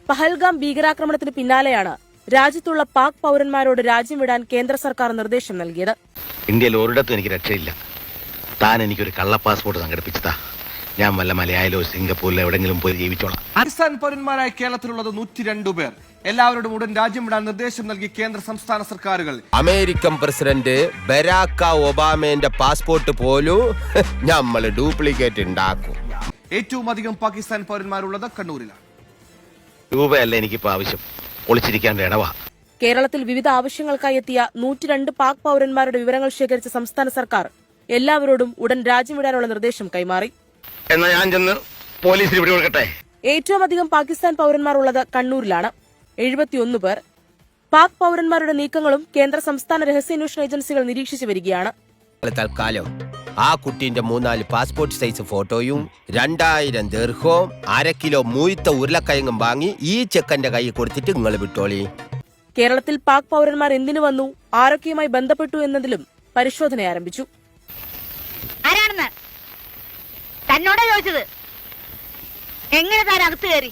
പഹൽഗാം ഭീകരാക്രമണത്തിന് പിന്നാലെയാണ് രാജ്യത്തുള്ള പാക് പൌരന്മാരോട് രാജ്യം വിടാൻ കേന്ദ്ര സർക്കാർ നിർദ്ദേശം നൽകിയത്. ഇന്ത്യയിൽ ഒരിടത്തും എനിക്ക് രക്ഷയില്ല. താൻ എനിക്കൊരു കള്ള പാസ്പോർട്ട് സംഘടിപ്പിച്ചതാ. ഞാൻ വല്ല മലയാളിലോ സിംഗപ്പൂരിലോ എവിടെങ്കിലും പോയി ജീവിച്ചോളാം. പാകിസ്ഥാൻ പൗരന്മാരായ കേരളത്തിലുള്ളത് 102 പേർ. എല്ലാവരോടും ഉടൻ രാജ്യം വിടാൻ നിർദ്ദേശം നൽകി കേന്ദ്ര സംസ്ഥാന സർക്കാരുകൾ. അമേരിക്കൻ പ്രസിഡന്റ് ബരാക്ക ഒബാമയുടെ പാസ്പോർട്ട് പോലും നമ്മൾ ഡ്യൂപ്ലിക്കേറ്റ് ഉണ്ടാക്കും. ഏറ്റവും അധികം പാകിസ്ഥാൻ പൗരന്മാരുള്ളത് കണ്ണൂരിലാണ്. രൂപയല്ല എനിക്കിപ്പോ ആവശ്യം, ഒളിച്ചിരിക്കാൻ ഇടവാ. കേരളത്തിൽ വിവിധ ആവശ്യങ്ങൾക്കായി എത്തിയ 102 പാക് പൌരന്മാരുടെ വിവരങ്ങൾ ശേഖരിച്ച സംസ്ഥാന സർക്കാർ എല്ലാവരോടും ഉടൻ രാജ്യം വിടാനുള്ള നിർദ്ദേശം കൈമാറി. എന്നാ ഞാൻ ചെന്ന് പോലീസിന് പിടികൊടുക്കട്ടെ. ഏറ്റവും അധികം പാകിസ്ഥാൻ പൌരന്മാർ ഉള്ളത് കണ്ണൂരിലാണ്, 71 പേർ. പാക് പൌരന്മാരുടെ നീക്കങ്ങളും കേന്ദ്ര സംസ്ഥാന രഹസ്യാന്വേഷണ ഏജൻസികൾ നിരീക്ഷിച്ചു വരികയാണ്. തൽക്കാലം ആ കുട്ടീന്റെ 3-4 പാസ്പോർട്ട് സൈസ് ഫോട്ടോയും 2000 ദിർഹവും 1/2 കിലോ മൂത്ത ഉരുളക്കിഴങ്ങും വാങ്ങി ഈ ചെക്കന്റെ കൈ കൊടുത്തിട്ട് നിങ്ങൾ വിട്ടോളി. കേരളത്തിൽ പാക് പൌരന്മാർ എന്തിനു വന്നു, ആരൊക്കെയുമായി ബന്ധപ്പെട്ടു എന്നതിലും പരിശോധന ആരംഭിച്ചു. ആരാണെന്ന് തന്നോടാ ചോദിച്ചത്? എങ്ങനെ താൻ അകത്ത് കയറി?